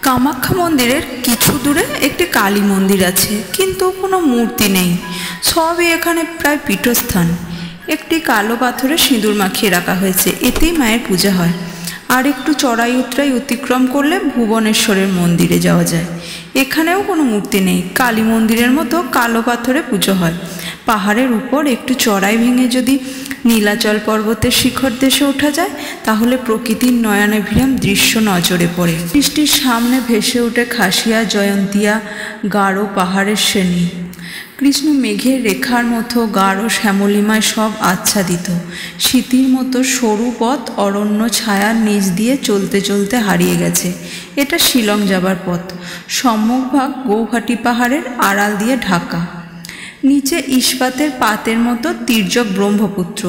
কামাখ্যা মন্দিরের কিছু দূরে একটি কালী মন্দির আছে, কিন্তু কোনো মূর্তি নেই। সবই এখানে প্রায় পীঠস্থান। একটি কালো পাথরে সিঁদুর মাখিয়ে রাখা হয়েছে, এতেই মায়ের পূজা হয়। আর একটু চড়াই উতরাই অতিক্রম করলে ভুবনেশ্বরের মন্দিরে যাওয়া যায়। এখানেও কোনো মূর্তি নেই, কালী মন্দিরের মতো কালো পাথরে পুজো হয়। পাহাড়ের উপর একটু চড়াই ভেঙে যদি নীলাচল পর্বতের শিখর দেশে ওঠা যায়, তাহলে প্রকৃতির নয়নাভিরাম দৃশ্য নজরে পড়ে। বৃষ্টির সামনে ভেসে ওঠে খাসিয়া, জয়ন্তিয়া, গাঢ় পাহাড়ের শ্রেণী। কৃষ্ণ মেঘের রেখার মতো গাঢ় শ্যামলিমায় সব আচ্ছাদিত। স্মৃতির মতো সরু পথ অরণ্য ছায়ার নিচ দিয়ে চলতে চলতে হারিয়ে গেছে। এটা শিলং যাবার পথ। সম্মুখভাগ গৌহাটি পাহাড়ের আড়াল দিয়ে ঢাকা। নিচে ইস্পাতের পাতের মতো তির্যক ব্রহ্মপুত্র।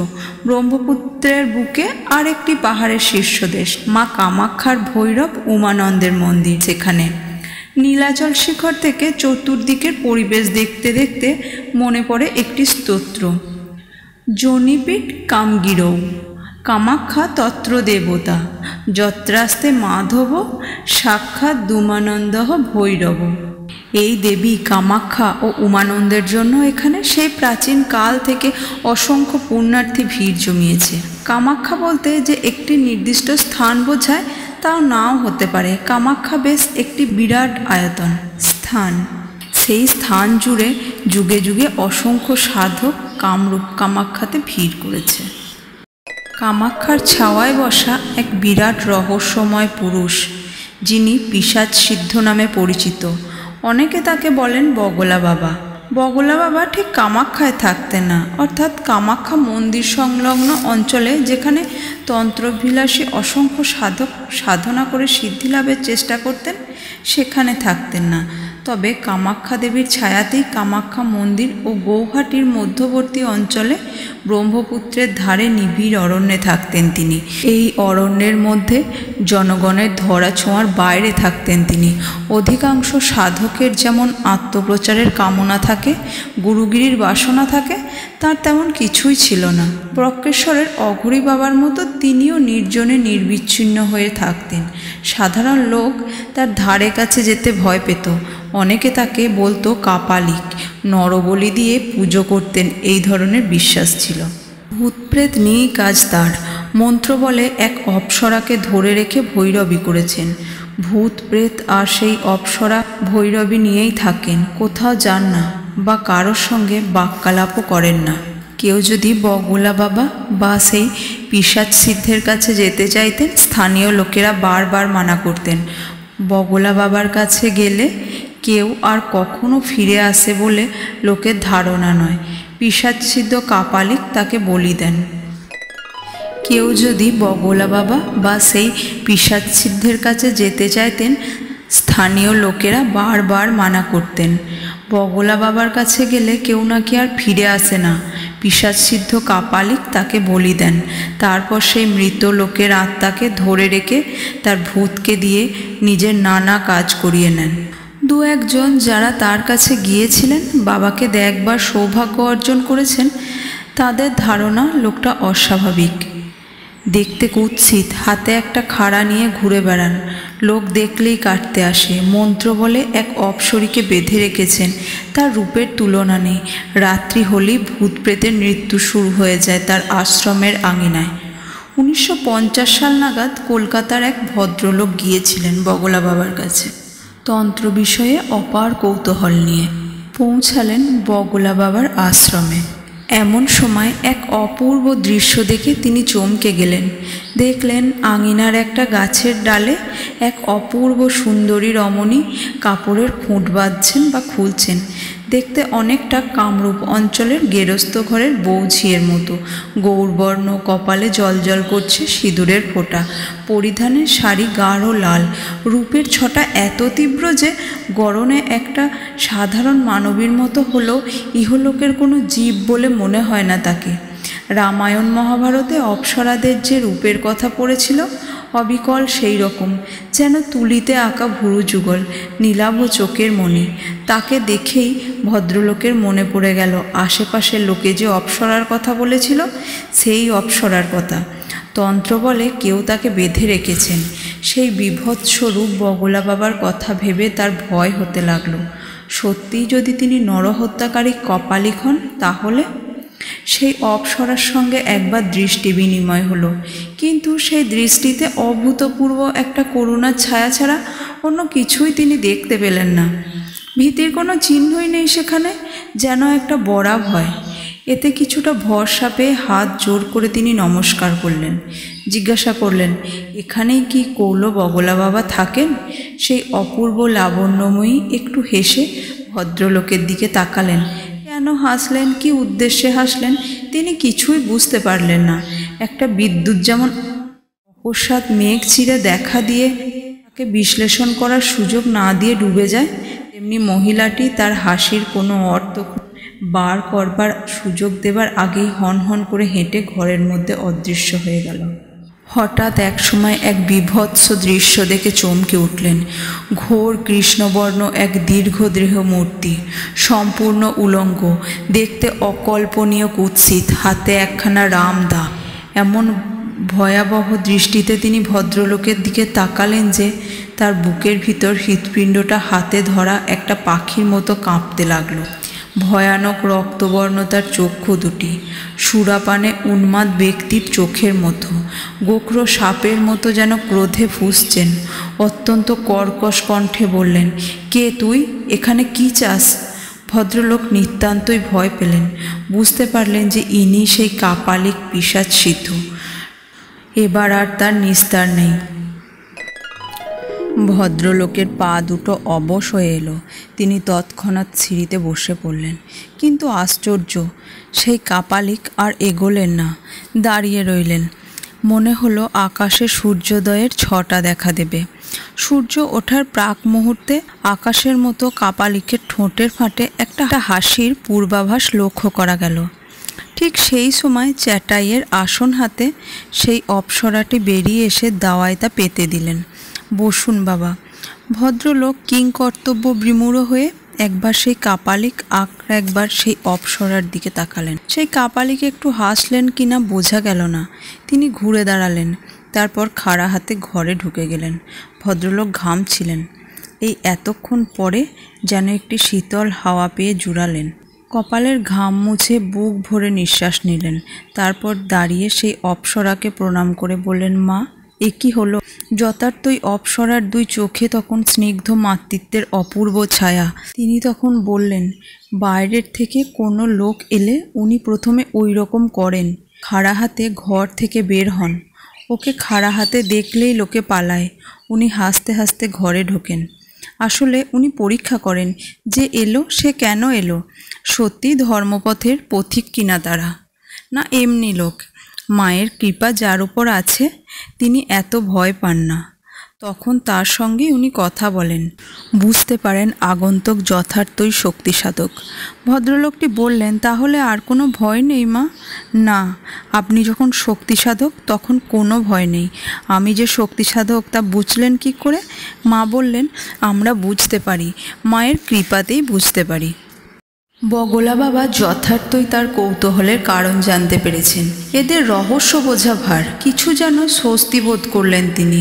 ব্রহ্মপুত্রের বুকে আর একটি পাহাড়ের শীর্ষদেশ, মা কামাখ্যার ভৈরব উমানন্দের মন্দির। সেখানে নীলাচল শিখর থেকে চতুর্দিকের পরিবেশ দেখতে দেখতে মনে পড়ে একটি স্তোত্র, জনিপীঠ কামগিরৌ কামাখ্যা তত্র দেবতা যত্রাস্তে মাধব সাক্ষাৎ দুমানন্দঃ ভৈরব। এই দেবী কামাখ্যা ও উমানন্দের জন্য এখানে সেই প্রাচীন কাল থেকে অসংখ্য পুণ্যার্থী ভিড় জমিয়েছে। কামাখ্যা বলতে যে একটি নির্দিষ্ট স্থান বোঝায় তাও নাও হতে পারে। কামাখ্যা বেশ একটি বিরাট আয়তন স্থান। সেই স্থান জুড়ে যুগে যুগে অসংখ্য সাধক কামরূপ কামাখ্যাতে ভিড় করেছে। কামাখ্যার ছাওয়ায় বসা এক বিরাট রহস্যময় পুরুষ, যিনি পিশাচ সিদ্ধ নামে পরিচিত। অনেকে তাকে বলেন বগলা বাবা। বগলা বাবা ঠিক কামাখ্যায় থাকতেন না, অর্থাৎ কামাখ্যা মন্দির সংলগ্ন অঞ্চলে যেখানে তন্ত্রভিলাষী অসংখ্য সাধক সাধনা করে সিদ্ধি লাভের চেষ্টা করতেন, সেখানে থাকতেন না। তবে কামাখ্যা দেবীর ছায়াতেই কামাখ্যা মন্দির ও গৌহাটির মধ্যবর্তী অঞ্চলে ব্রহ্মপুত্রের ধারে নিবিড় অরণ্যে থাকতেন তিনি। এই অরণ্যের মধ্যে জনগণের ধরা ছোঁয়ার বাইরে থাকতেন তিনি। অধিকাংশ সাধকের যেমন আত্মপ্রচারের কামনা থাকে, গুরুগিরির বাসনা থাকে, তার তেমন কিছুই ছিল না। প্রজ্ঞেশ্বরের অঘরী বাবার মতো তিনিও নির্জনে নির্বিচ্ছিন্ন হয়ে থাকতেন। সাধারণ লোক তার ধারে কাছে যেতে ভয় পেত। অনেকে তাকে বলতো কাপালিক। নরবলি দিয়ে পুজো করতেন, এই ধরনের বিশ্বাস ছিল। ভূতপ্রেত নিয়েই কাজ তার। মন্ত্র বলে এক অপ্সরাকে ধরে রেখে ভৈরবী করেছেন। ভূত প্রেত আর সেই অপ্সরা ভৈরবী নিয়েই থাকেন, কোথাও যান না বা কারোর সঙ্গে বাক্যালাপও করেন না। কেউ যদি বগলা বাবা বা সেই পিশাচ সিদ্ধের কাছে যেতে চাইতেন, স্থানীয় লোকেরা বারবার মানা করতেন। বগলা বাবার কাছে গেলে কেউ আর কখনো ফিরে আসে বলে লোকের ধারণা নয়। পিশাচ সিদ্ধ কাপালিক তাকে বলি দেন। কেউ যদি বগলা বাবা বা সেই পিশাচ সিদ্ধের কাছে যেতে চাইতেন, স্থানীয় লোকেরা বারবার মানা করতেন। বগলা বাবার কাছে গেলে কেউ নাকি আর ফিরে আসে না। পিশাচ সিদ্ধ কাপালিক তাকে বলি দেন। তারপর সেই মৃত লোকের আত্মাকে ধরে রেখে তার ভূতকে দিয়ে নিজের নানা কাজ করিয়ে নেন। দু একজন যারা তার কাছে গিয়েছিলেন, বাবাকে দেখবার সৌভাগ্য অর্জন করেছেন, তাদের ধারণা লোকটা অস্বাভাবিক, দেখতে কুৎসিত, হাতে একটা খাড়া নিয়ে ঘুরে বেড়ান। লোক দেখলেই কাটতে আসে। মন্ত্র বলে এক অপ্সরীকে বেঁধে রেখেছেন, তার রূপের তুলনা নেই। রাত্রি হলেই ভূত প্রেতের নৃত্যু শুরু হয়ে যায় তার আশ্রমের আঙিনায়। 1950 সাল নাগাদ কলকাতার এক ভদ্রলোক গিয়েছিলেন বগলা বাবার কাছে তন্ত্র বিষয়ে অপার কৌতূহল নিয়ে। পৌঁছালেন বগলা বাবার আশ্রমে। এমন সময় এক অপূর্ব দৃশ্য দেখে তিনি চমকে গেলেন। দেখলেন আঙিনার একটা গাছের ডালে এক অপূর্ব সুন্দরী রমণী কাপড়ের খুঁট বাঁধছেন বা খুলছেন। দেখতে অনেকটা কামরূপ অঞ্চলের গেরস্থ ঘরের বৌঝিয়ের মতো। গৌরবর্ণ, কপালে জলজল করছে সিঁদুরের ফোঁটা, পরিধানের শাড়ি গাঢ় লাল। রূপের ছটা এত তীব্র যে গড়নে একটা সাধারণ মানবীর মতো হলেও ইহলোকের কোনো জীব বলে মনে হয় না তাকে। রামায়ণ মহাভারতে অপ্সরাদের যে রূপের কথা পড়েছিল, অবিকল সেই রকম, যেন তুলিতে আঁকা ভুরু যুগল, নীলাভ চোখের মণি। তাকে দেখেই ভদ্রলোকের মনে পড়ে গেল আশেপাশের লোকে যে অপ্সরার কথা বলেছিল, সেই অপ্সরার কথা। তন্ত্র বলে কেউ তাকে বেঁধে রেখেছেন। সেই বিভৎস রূপ বগলা বাবার কথা ভেবে তার ভয় হতে লাগলো। সত্যিই যদি তিনি নরহত্যাকারী কপালিক হন, তাহলে সেই অপ্সরার সঙ্গে একবার দৃষ্টি বিনিময় হলো, কিন্তু সেই দৃষ্টিতে অভূতপূর্ব একটা করুণার ছায়া ছাড়া অন্য কিছুই তিনি দেখতে পেলেন না। ভীতির কোনো চিহ্নই নেই সেখানে, যেন একটা বড়া ভয়। এতে কিছুটা ভরসা পেয়ে হাত জোর করে তিনি নমস্কার করলেন। জিজ্ঞাসা করলেন, এখানেই কি কৌল বগলা বাবা থাকেন? সেই অপূর্ব লাবণ্যময়ী একটু হেসে ভদ্রলোকের দিকে তাকালেন। কেন হাসলেন, কি উদ্দেশ্যে হাসলেন, তিনি কিছুই বুঝতে পারলেন না। একটা বিদ্যুৎ যেমন অকস্মাৎ মেঘ চিরে দেখা দিয়ে তাকে বিশ্লেষণ করার সুযোগ না দিয়ে ডুবে যায়, তেমনি মহিলাটি তার হাসির কোনো অর্থ বার করবার সুযোগ দেবার আগেই হন হন করে হেঁটে ঘরের মধ্যে অদৃশ্য হয়ে গেল। হঠাৎ এক সময় এক বিভৎস দৃশ্য দেখে চমকে উঠলেন। ঘোর কৃষ্ণবর্ণ এক দীর্ঘদেহ মূর্তি, সম্পূর্ণ উলঙ্গ, দেখতে অকল্পনীয় কুৎসিত, হাতে একখানা রামদা। এমন ভয়াবহ দৃষ্টিতে তিনি ভদ্রলোকের দিকে তাকালেন যে তার বুকের ভিতর হৃৎপিণ্ডটা হাতে ধরা একটা পাখির মতো কাঁপতে লাগলো। ভয়ানক রক্তবর্ণ তার চক্ষু দুটি, সুরাপানে উন্মাদ ব্যক্তির চোখের মতো, গোখরো সাপের মতো যেন ক্রোধে ফুঁসছেন। অত্যন্ত কর্কশ কণ্ঠে বললেন, কে তুই? এখানে কি চাস? ভদ্রলোক নিতান্তই ভয় পেলেন। বুঝতে পারলেন যে ইনি সেই কাপালিক পিশাচ সিদ্ধ। এবার আর তার নিস্তার নেই। ভদ্রলোকের পা দুটো অবশ হয়ে এলো। তিনি তৎক্ষণাৎ সিঁড়িতে বসে পড়লেন। কিন্তু আশ্চর্য, সেই কাপালিক আর এগোলেন না, দাঁড়িয়ে রইলেন। মনে হলো আকাশে সূর্যোদয়ের ছটা দেখা দেবে। সূর্য ওঠার প্রাক মুহূর্তে আকাশের মতো কাপালিকের ঠোঁটের ফাটে একটা হাসির পূর্বাভাস লক্ষ্য করা গেল। ঠিক সেই সময় চ্যাটাইয়ের আসন হাতে সেই অপ্সরাটি বেরিয়ে এসে দাওয়াইটা পেতে দিলেন। বসুন বাবা। ভদ্রলোক কিংকর্তব্য বিমূঢ় হয়ে একবার সেই কাপালিক একবার সেই অপ্সরার দিকে তাকালেন। সেই কাপালিক একটু হাসলেন কিনা বোঝা গেল না। তিনি ঘুরে দাঁড়ালেন, তারপর খাড়া হাতে ঘরে ঢুকে গেলেন। ভদ্রলোক ঘামছিলেন। এই এতক্ষণ পরে যেন একটি শীতল হাওয়া পেয়ে জুড়ালেন। কপালের ঘাম মুছে বুক ভরে নিঃশ্বাস নিলেন। তারপর দাঁড়িয়ে সেই অপ্সরাকে প্রণাম করে বললেন, মা, এ কি হলো? যথার্থই অপ্সরার দুই চোখে তখন স্নিগ্ধ মাতৃত্বের অপূর্ব ছায়া। তিনি তখন বললেন, বাইরের থেকে কোনো লোক এলে উনি প্রথমে ওই রকম করেন, খাড়া হাতে ঘর থেকে বের হন। ওকে খাড়া হাতে দেখলেই লোকে পালায়। উনি হাসতে হাসতে ঘরে ঢোকেন। আসলে উনি পরীক্ষা করেন যে এলো সে কেন এলো, সত্যি ধর্মপথের পথিক কিনা তারা, না এমনি লোক। মায়ের কৃপা যার উপর আছে তিনি এত ভয় পান না। তখন তার সঙ্গেই উনি কথা বলেন, বুঝতে পারেন আগন্তুক যথার্থই শক্তিসাধক। ভদ্রলোকটি বললেন, তাহলে আর কোনো ভয় নেই মা? না, আপনি যখন শক্তিসাধক তখন কোনো ভয় নেই। আমি যে শক্তিসাধক তা বুঝলেন কি করে? মা বললেন, আমরা বুঝতে পারি, মায়ের কৃপাতেই বুঝতে পারি। বগলা বাবা যথার্থই তার কৌতূহলের কারণ জানতে পেরেছেন। এদের রহস্য বোঝা ভার। কিছু যেন স্বস্তি বোধ করলেন তিনি।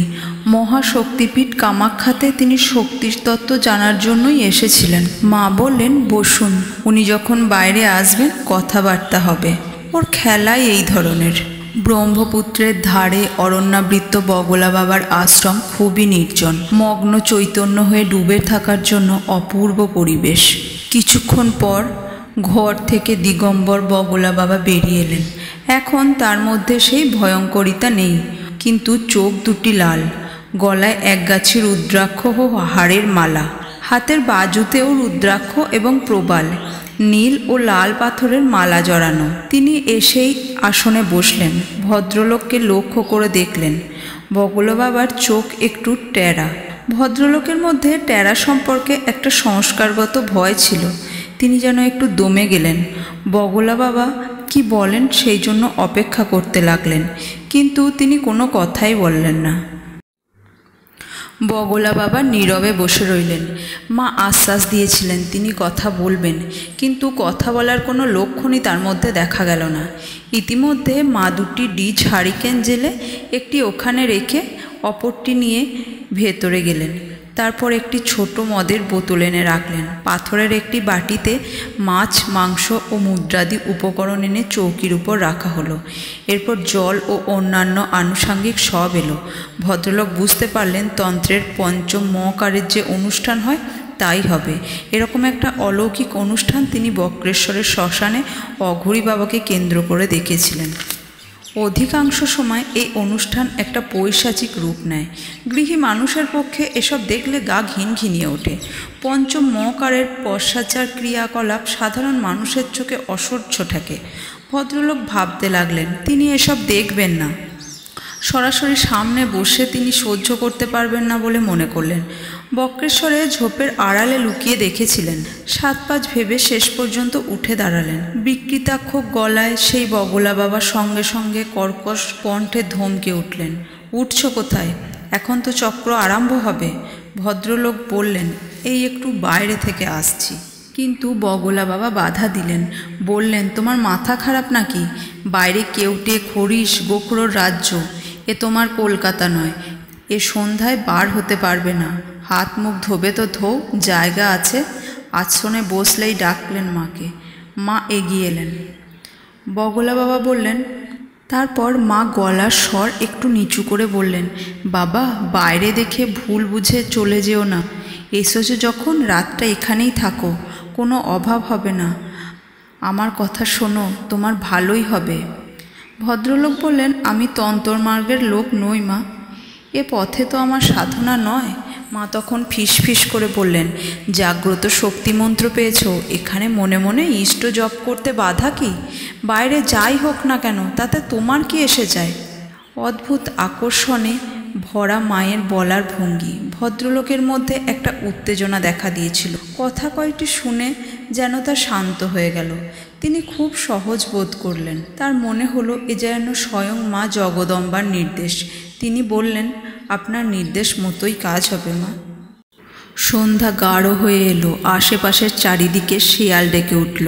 মহাশক্তিপীঠ কামাখ্যাতে তিনি শক্তির তত্ত্ব জানার জন্যই এসেছিলেন। মা বললেন, বসুন, উনি যখন বাইরে আসবেন কথাবার্তা হবে। ওর খেলাই এই ধরনের। ব্রহ্মপুত্রের ধারে অরণ্যাবৃত্ত বগলা বাবার আশ্রম খুবই নির্জন, মগ্ন চৈতন্য হয়ে ডুবে থাকার জন্য অপূর্ব পরিবেশ। কিছুক্ষণ পর ঘর থেকে দিগম্বর বগলা বাবা বেরিয়ে এলেন। এখন তার মধ্যে সেই ভয়ঙ্করিতা নেই, কিন্তু চোখ দুটি লাল, গলায় একগাছি রুদ্রাক্ষ ও হাড়ের মালা, হাতের বাজুতেও রুদ্রাক্ষ এবং প্রবাল, নীল ও লাল পাথরের মালা জড়ানো। তিনি এসেই আসনে বসলেন। ভদ্রলোককে লক্ষ্য করে দেখলেন। বগলা বাবার চোখ একটু টেরা। ভদ্রলোকের মধ্যে টেরা সম্পর্কে একটা সংস্কারগত ভয় ছিল। তিনি যেন একটু দমে গেলেন। বগলা বাবা কি বলেন সেই জন্য অপেক্ষা করতে লাগলেন, কিন্তু তিনি কোনো কথাই বললেন না। বগলা বাবা নীরবে বসে রইলেন। মা আশ্বাস দিয়েছিলেন তিনি কথা বলবেন, কিন্তু কথা বলার কোনো লক্ষণই তার মধ্যে দেখা গেল না। ইতিমধ্যে মা দুটি ডিজ হারিকেন জেলে একটি ওখানে রেখে অপরটি নিয়ে ভেতরে গেলেন। তারপর একটি ছোট মদের বোতল এনে রাখলেন। পাথরের একটি বাটিতে মাছ, মাংস ও মুদ্রাদি উপকরণ এনে চৌকির উপর রাখা হলো। এরপর জল ও অন্যান্য আনুষাঙ্গিক সব এলো। ভদ্রলোক বুঝতে পারলেন তন্ত্রের পঞ্চম মকারের যে অনুষ্ঠান হয় তাই হবে। এরকম একটা অলৌকিক অনুষ্ঠান তিনি বক্রেশ্বরের শ্মশানে অঘোরী বাবাকে কেন্দ্র করে দেখেছিলেন। অধিকাংশ সময় এই অনুষ্ঠান একটা পৈশাচিক রূপ নেয়। গৃহী মানুষের পক্ষে এসব দেখলে গা ঘিনঘিনিয়ে ওঠে। পঞ্চম মকারের পশ্চাচার ক্রিয়াকলাপ সাধারণ মানুষের চোখে অসহ্য ঠেকে। ভদ্রলোক ভাবতে লাগলেন তিনি এসব দেখবেন না। সরাসরি সামনে বসে তিনি সহ্য করতে পারবেন না বলে মনে করলেন। বক্রেশ্বরে ঝোপের আড়ালে লুকিয়ে দেখেছিলেন। 7-5 ভেবে শেষ পর্যন্ত উঠে দাঁড়ালেন। বিকৃতাক্ষ গলায় সেই বগলা বাবা সঙ্গে সঙ্গে কর্কশ কণ্ঠে ধমকে উঠলেন, উঠছো কোথায়? এখন তো চক্র আরম্ভ হবে। ভদ্রলোক বললেন, এই একটু বাইরে থেকে আসছি। কিন্তু বগলা বাবা বাধা দিলেন, বললেন, তোমার মাথা খারাপ নাকি? বাইরে কেউটে, খরিশ, গোখরোর রাজ্য। এ তোমার কলকাতা নয়। এ সন্ধ্যায় বার হতে পারবে না। হাত মুখ ধোবে তো ধোও, জায়গা আছে। আশ্রমে বসলেই ডাকলেন মাকে। মা এগিয়ে এলেন। বগলা বাবা বললেন, তারপর মা গলার স্বর একটু নিচু করে বললেন, বাবা বাইরে দেখে ভুল বুঝে চলে যেও না। এসেছো যখন রাতটা এখানেই থাকো, কোনো অভাব হবে না। আমার কথা শোনো, তোমার ভালোই হবে। ভদ্রলোক বললেন, আমি তন্তরমার্গের লোক নই মা। এ পথে তো আমার সাধনা নয়। মা তখন ফিসফিস করে বললেন, জাগ্রত শক্তিমন্ত্র পেয়েছো, এখানে মনে মনে ইষ্ট জপ করতে বাধা কি? বাইরে যাই হোক না কেন তাতে তোমার কি এসে যায়? অদ্ভুত আকর্ষণে ভরা মায়ের বলার ভঙ্গি। ভদ্রলোকের মধ্যে একটা উত্তেজনা দেখা দিয়েছিল। কথা কয়টি শুনে যেন তা শান্ত হয়ে গেল। তিনি খুব সহজ বোধ করলেন। তার মনে হলো এ যেন স্বয়ং মা জগদম্বার নির্দেশ। তিনি বললেন, আপনার নির্দেশ মতোই কাজ হবে মা। সন্ধ্যা গাঢ় হয়ে এলো। আশেপাশের চারিদিকে শিয়াল ডেকে উঠল।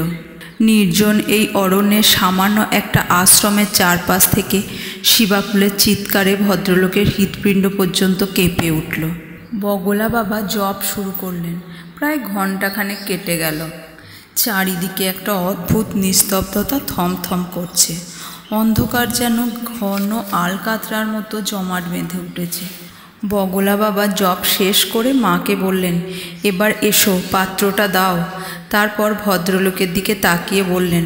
নির্জন এই অরণ্যে সামান্য একটা আশ্রমের চারপাশ থেকে শিবাফুলের চিৎকারে ভদ্রলোকের হৃৎপিণ্ড পর্যন্ত কেঁপে উঠল। বগলা বাবা জপ শুরু করলেন। প্রায় ঘণ্টাখানেক কেটে গেল। চারিদিকে একটা অদ্ভুত নিস্তব্ধতা থমথম করছে। অন্ধকার যেন ঘন আলকাতরার মতো জমাট বেঁধে উঠেছে। বগলা বাবা জপ শেষ করে মাকে বললেন, এবার এসো, পাত্রটা দাও। তারপর ভদ্রলোকের দিকে তাকিয়ে বললেন,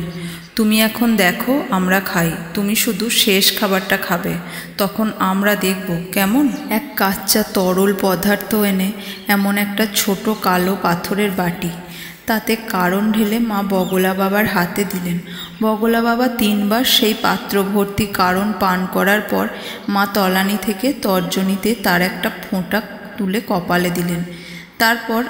তুমি এখন দেখো আমরা খাই, তুমি শুধু শেষ খাবারটা খাবে, তখন আমরা দেখব কেমন। এক কাচ্চা তরল পদার্থ এনে এমন একটা ছোট কালো পাথরের বাটি, তাতে কারণ ঢেলে মা বগলা বাবার হাতে দিলেন। বগলা বাবা 3 বার সেই পাত্র ভর্তি কারণ পান করার পর মা তলানি থেকে তর্জনীতে তার একটা ফোঁটা তুলে কপালে দিলেন। তারপর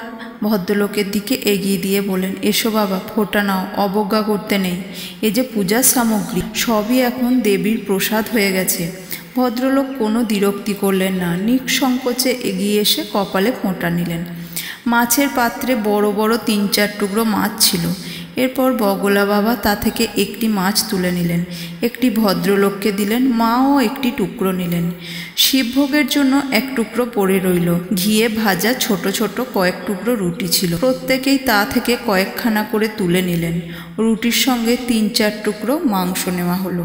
ভদ্রলোকের দিকে এগিয়ে দিয়ে বলেন, এসো বাবা, ফোঁটা নাও, অবজ্ঞা করতে নেই। এ যে পূজার সামগ্রী, সবই এখন দেবীর প্রসাদ হয়ে গেছে। ভদ্রলোক কোনো দ্বিরক্তি করলেন না, নিঃসংকোচে এগিয়ে এসে কপালে ফোঁটা নিলেন। মাছের পাত্রে বড় বড় 3-4 টুকরো মাছ ছিল। এরপর বগলা বাবা তা থেকে একটি মাছ তুলে নিলেন, একটি ভদ্রলোককে দিলেন, মাও একটি টুকরো নিলেন। শিবভোগের জন্য 1 টুকরো পড়ে রইল। ঘিয়ে ভাজা ছোট ছোট কয়েক টুকরো রুটি ছিল, প্রত্যেকেই তা থেকে কয়েকখানা করে তুলে নিলেন। রুটির সঙ্গে 3-4 টুকরো মাংস নেওয়া হলো।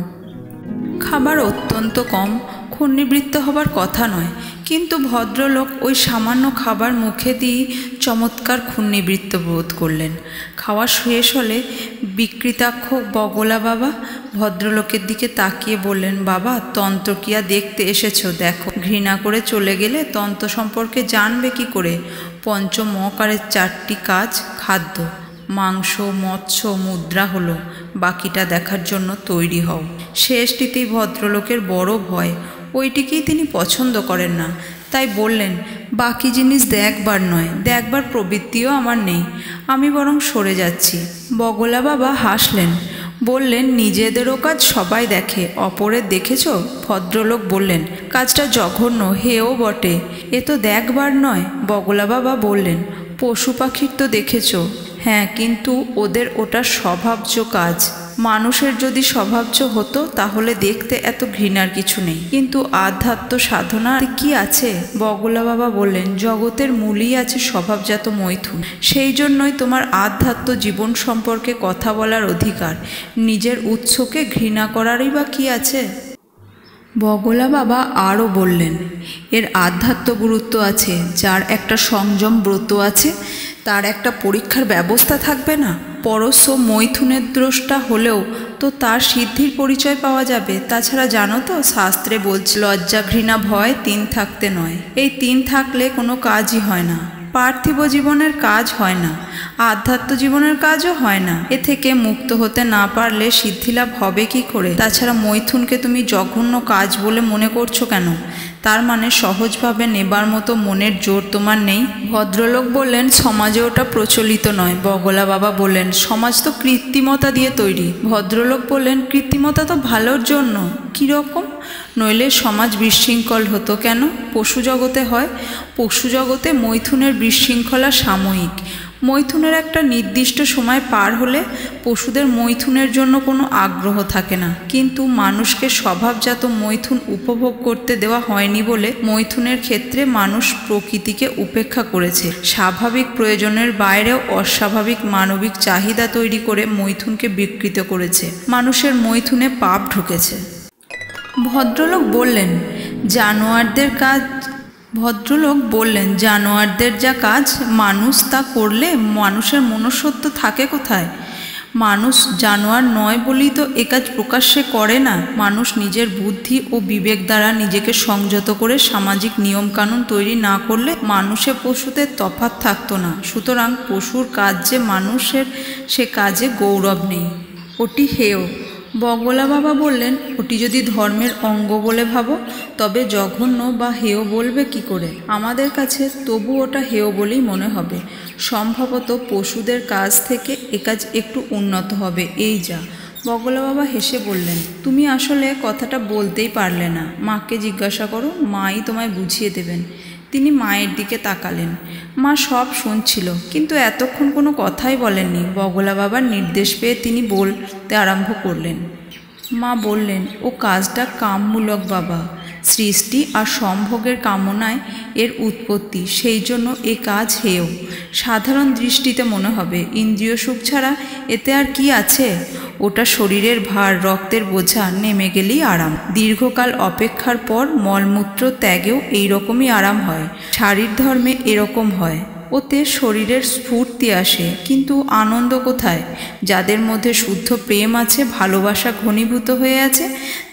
খাবার অত্যন্ত কম, ক্ষুণ্ণিবৃত্ত হবার কথা নয়, কিন্তু ভদ্রলোক ওই সামান্য খাবার মুখে দিয়েই চমৎকার ক্ষুণ্ণিবৃত্ত বোধ করলেন। খাওয়া শেষ হলে বিকৃতাক্ষ বগলা বাবা ভদ্রলোকের দিকে তাকিয়ে বললেন, বাবা, তন্ত্রক্রিয়া দেখতে এসেছো, দেখো। ঘৃণা করে চলে গেলে তন্ত্র সম্পর্কে জানবে কি করে? পঞ্চম মকারের 4টি কাজ, খাদ্য, মাংস, মৎস্য, মুদ্রা হলো, বাকিটা দেখার জন্য তৈরি হও। শেষটিতেই ভদ্রলোকের বড় ভয়, ওইটিকেই তিনি পছন্দ করেন না। তাই বললেন, বাকি জিনিস দেখবার নয়, দেখবার প্রবৃত্তিও আমার নেই, আমি বরং সরে যাচ্ছি। বগলা বাবা হাসলেন, বললেন, নিজেদেরও কাজ সবাই দেখে, অপরের দেখেছো? ভদ্রলোক বললেন, কাজটা জঘন্য, হেও বটে, এ তো দেখবার নয়। বগলা বাবা বললেন, পশু পাখির তো দেখেছো? হ্যাঁ, কিন্তু ওদের ওটা স্বভাবজ কাজ। মানুষের যদি স্বভাবজ হতো তাহলে দেখতে এত ঘৃণার কিছু নেই, কিন্তু আধ্যাত্ম সাধনার কি আছে? বগলা বাবা বললেন, জগতের মূলেই আছে স্বভাবজাত মৈথুন। সেই জন্যই তোমার আধ্যাত্ম জীবন সম্পর্কে কথা বলার অধিকার। নিজের উৎসকে ঘৃণা করারই বা কি আছে? বগলা বাবা আরও বললেন, এর আধ্যাত্ম গুরুত্ব আছে। যার একটা সংযম ব্রত আছে তার একটা পরীক্ষার ব্যবস্থা থাকবে না? পরশ মৈথুনের দ্রষ্টা হলেও তো তার সিদ্ধির পরিচয় পাওয়া যাবে। তাছাড়া জানো তো, শাস্ত্রে বলছে লজ্জা ঘৃণা ভয় 3 থাকতে নয়। এই 3 থাকলে কোনো কাজই হয় না। পার্থিব জীবনের কাজ হয় না, আধ্যাত্ম জীবনের কাজও হয় না। এ থেকে মুক্ত হতে না পারলে সিদ্ধিলাভ হবে কি করে? তাছাড়া মৈথুনকে তুমি জঘন্য কাজ বলে মনে করছো কেন? তার মানে সহজভাবে নেবার মতো মনের জোর তোমার নেই। ভদ্রলোক বললেন, সমাজে ওটা প্রচলিত নয়। বগলা বাবা বললেন, সমাজ তো কৃত্রিমতা দিয়ে তৈরি। ভদ্রলোক বললেন, কৃত্রিমতা তো ভালোর জন্য। কীরকম? নইলে সমাজ বিশৃঙ্খল হতো কেন? পশু জগতে হয়। পশু জগতে মৈথুনের বিশৃঙ্খলা সাময়িক। মৈথুনের একটা নির্দিষ্ট সময় পার হলে পশুদের মৈথুনের জন্য কোনো আগ্রহ থাকে না। কিন্তু মানুষকে স্বভাবজাত মৈথুন উপভোগ করতে দেওয়া হয়নি বলে মৈথুনের ক্ষেত্রে মানুষ প্রকৃতিকে উপেক্ষা করেছে। স্বাভাবিক প্রয়োজনের বাইরেও অস্বাভাবিক মানবিক চাহিদা তৈরি করে মৈথুনকে বিকৃত করেছে। মানুষের মৈথুনে পাপ ঢুকেছে। ভদ্রলোক বললেন, জানোয়ারদের যা কাজ মানুষ তা করলে মানুষের মনুষ্যত্ব থাকে কোথায়? মানুষ জানোয়ার নয় বলেই তো এ কাজ প্রকাশ্যে করে না। মানুষ নিজের বুদ্ধি ও বিবেক দ্বারা নিজেকে সংযত করে সামাজিক নিয়মকানুন তৈরি না করলে মানুষে পশুতে তফাৎ থাকতো না। সুতরাং পশুর কাজ যে মানুষের, সে কাজে গৌরব নেই, ওটি হেয়। বগলা বাবা বললেন, ওটি যদি ধর্মের অঙ্গ বলে ভাবো তবে জঘন্য বা হেয় বলবে কি করে? আমাদের কাছে তবু ওটা হেয় বলেই মনে হবে। সম্ভবত পশুদের কাজ থেকে এ কাজ একটু উন্নত হবে, এই যা। বগলা বাবা হেসে বললেন, তুমি আসলে কথাটা বলতেই পারলে না। মাকে জিজ্ঞাসা করো, মাই তোমায় বুঝিয়ে দেবেন। তিনি মায়ের দিকে তাকালেন। মা সব শুনছিল, কিন্তু এতক্ষণ কোনো কথাই বলেননি। বগলা বাবার নির্দেশ পেয়ে তিনি বলতে আরম্ভ করলেন। মা বললেন, ও কাজটা কামমূলক বাবা। সৃষ্টি আর সম্ভোগের কামনায় এর উৎপত্তি, সেই জন্য এ কাজ হেয়। সাধারণ দৃষ্টিতে মনে হবে ইন্দ্রিয় সুখ ছাড়া এতে আর কি আছে? ওটা শরীরের ভার, রক্তের বোঝা নেমে গেলেই আরাম। দীর্ঘকাল অপেক্ষার পর মলমূত্র ত্যাগেও এইরকমই আরাম হয়। শারীর ধর্মে এরকম হয়, ওতে শরীরের স্ফূর্তি আসে, কিন্তু আনন্দ কোথায়? যাদের মধ্যে শুদ্ধ প্রেম আছে, ভালোবাসা ঘনীভূত হয়ে আছে,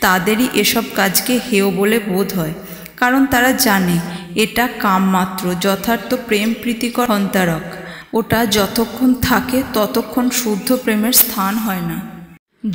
তাদেরই এসব কাজকে হেয় বলে বোধ হয়। কারণ তারা জানে এটা কাম মাত্র, যথার্থ প্রেম প্রীতিকর সন্তারক। ওটা যতক্ষণ থাকে ততক্ষণ শুদ্ধ প্রেমের স্থান হয় না।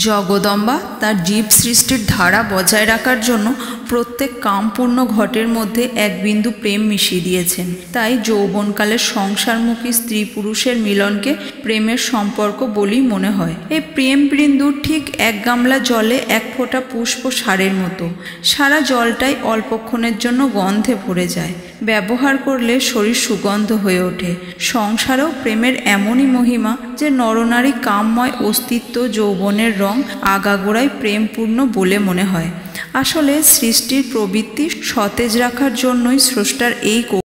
জগদম্বা তার জীব সৃষ্টির ধারা বজায় রাখার জন্য প্রত্যেক কামপূর্ণ ঘটের মধ্যে এক বিন্দু প্রেম মিশিয়ে দিয়েছেন। তাই যৌবনকালের সংসারমুখী স্ত্রী পুরুষের মিলনকে প্রেমের সম্পর্ক বলেই মনে হয়। এই প্রেম বিন্দু ঠিক এক গামলা জলে এক ফোঁটা পুষ্প সারের মতো। সারা জলটাই অল্পক্ষণের জন্য গন্ধে ভরে যায়। ব্যবহার করলে শরীর সুগন্ধ হয়ে ওঠে। সংসারেও প্রেমের এমনই মহিমা যে নরনারী কামময় অস্তিত্ব, যৌবনের রং আগাগোড়ায় প্রেমপূর্ণ বলে মনে হয়। আসলে সৃষ্টির প্রবৃত্তি সতেজ রাখার জন্যই স্রষ্টার এই